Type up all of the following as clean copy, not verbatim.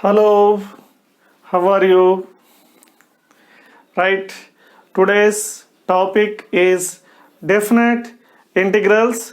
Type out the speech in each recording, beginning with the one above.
Hello, how are you? Right, today's topic is definite integrals.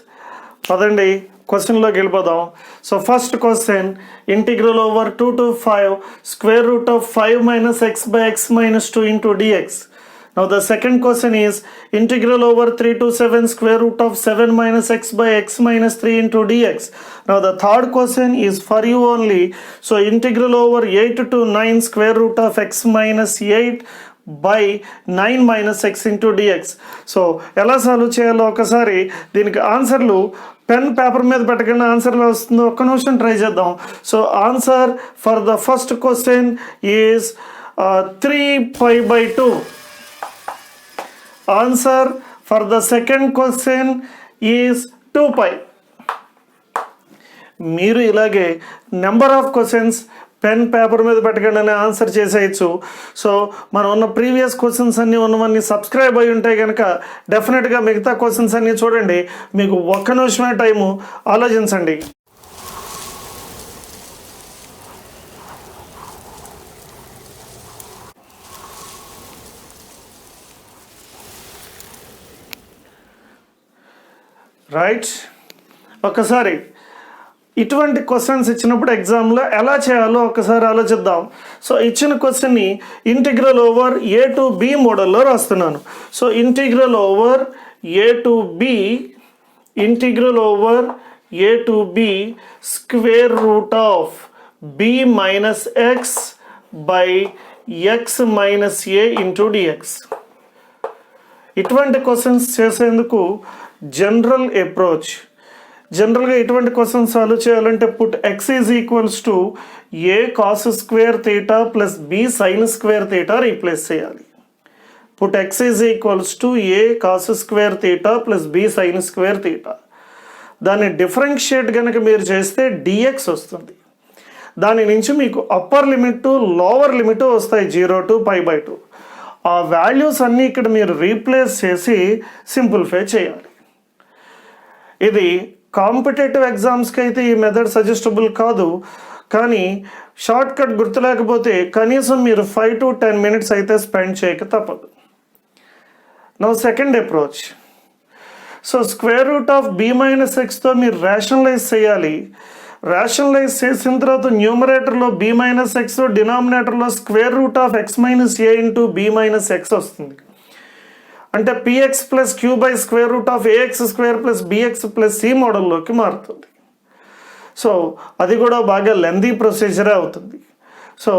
Padandi question lo gelipodam. So first question, integral over 2 to 5 square root of 5 minus x by x minus 2 into dx. Now the second question is integral over 3 to 7 square root of 7 minus x by x minus 3 into dx. Now the third question is for you only. So integral over 8 to 9 square root of x minus 8 by 9 minus x into dx. So ఎలా solve చేయాలో ఒకసారి దీనికి ఆన్సర్లు pen paper మీద పెట్టకుండా ఆన్సర్లు వస్తుందో ఒక్క నిమిషం ట్రై చేద్దాం. So answer for the first question is 3π/2. Answer for the second question is 2π. మీరు ఇలాగే number of questions pen paper మీద పెట్టకుండానే ఆన్సర్ చేసేయచ్చు. సో మనం ఉన్న ప్రీవియస్ క్వశ్చన్స్ అన్నీ ఉన్నవన్నీ సబ్స్క్రైబ్ అయి ఉంటాయి కనుక డెఫినెట్గా మిగతా క్వశ్చన్స్ అన్నీ చూడండి. మీకు ఒక్క నిమిషమే టైము, ఆలోచించండి. రైట్, ఒకసారి ఇటువంటి క్వశ్చన్స్ ఇచ్చినప్పుడు ఎగ్జామ్లో ఎలా చేయాలో ఒకసారి ఆలోచిద్దాం. సో ఇచ్చిన క్వశ్చన్ని integral over A to B మోడల్లో రాస్తున్నాను. So integral over A to B, integral over A to B square root of B minus X by X minus A into DX. ఇటువంటి క్వశ్చన్స్ చేసేందుకు జనరల్ అప్రోచ్, జనరల్గా ఇటువంటి question solve చేయాలంటే put X is equals to A cos square theta plus B sine square theta replace చేయాలి. Put X is equals to A cos square theta plus B sine square theta. దాన్ని differentiate కనుక మీరు చేస్తే dx వస్తుంది. దాని నుంచి మీకు upper limit lower limit వస్తాయి 0 to π/2. ఆ వాల్యూస్ అన్నీ ఇక్కడ మీరు రీప్లేస్ చేసి సింప్లిఫై చేయాలి. ఇది కాంపిటేటివ్ ఎగ్జామ్స్కి అయితే ఈ మెథడ్ సజెస్టబుల్ కాదు, కానీ షార్ట్ కట్ గుర్తులేకపోతే కనీసం మీరు 5 to 10 minutes అయితే స్పెండ్ చేయక తప్పదు. Now second approach. So square root of B minus ఎక్స్తో మీరు రేషనలైజ్ చేయాలి. రేషనలైజ్ చేసిన తర్వాత న్యూమరేటర్లో బి మైనస్ ఎక్స్, డినామినేటర్లో square root of X minus A into B minus X వస్తుంది. అంటే PX plus Q by square root of AX square plus BX plus C మోడల్లోకి మారుతుంది. సో అది కూడా బాగా లెందీ ప్రొసీజరే అవుతుంది. సో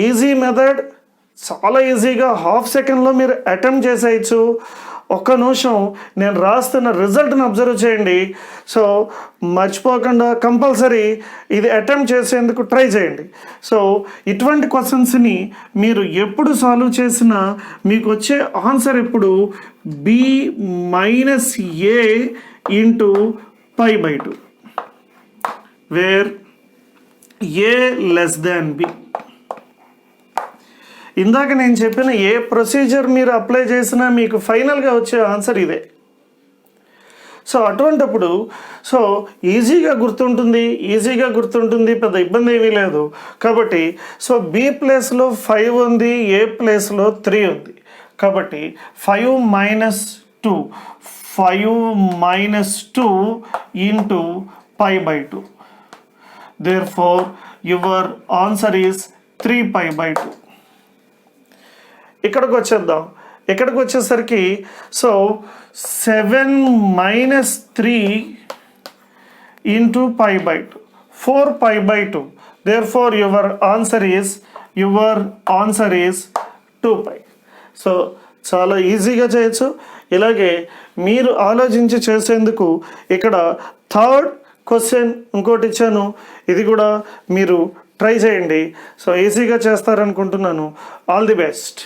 ఈజీ మెథడ్, చాలా ఈజీగా హాఫ్ సెకండ్లో మీరు అటెంప్ట్ చేసేయచ్చు. ఒక్క నిమిషం నేను రాస్తున్న రిజల్ట్ని అబ్జర్వ్ చేయండి. సో మర్చిపోకుండా కంపల్సరీ ఇది అటెంప్ట్ చేసేందుకు ట్రై చేయండి. సో ఇటువంటి క్వశ్చన్స్ని మీరు ఎప్పుడు సాల్వ్ చేసినా మీకు వచ్చే ఆన్సర్ ఇప్పుడు B minus A into π/2 wear A less than B. ఇందాక నేను చెప్పిన ఏ ప్రొసీజర్ మీరు అప్లై చేసినా మీకు ఫైనల్గా వచ్చే ఆన్సర్ ఇదే. సో అటువంటప్పుడు సో ఈజీగా గుర్తుంటుంది, పెద్ద ఇబ్బంది ఏమీ లేదు. కాబట్టి సో బి ప్లేస్లో 5 ఉంది, ఏ ప్లేస్లో 3 ఉంది. కాబట్టి 5 minus 2 into π/2. Therefore your answer is 3π/2. ఇక్కడికి వచ్చేద్దాం. ఇక్కడికి వచ్చేసరికి so 7 minus 3 into π/2, 4π/2. Therefore your answer is 2π. So చాలా ఈజీగా చేయొచ్చు. ఇలాగే మీరు ఆలోచించి చేసేందుకు ఇక్కడ థర్డ్ క్వశ్చన్ ఇంకోటి ఇచ్చాను, ఇది కూడా మీరు ట్రై చేయండి. సో ఈజీగా చేస్తారనుకుంటున్నాను. All the best.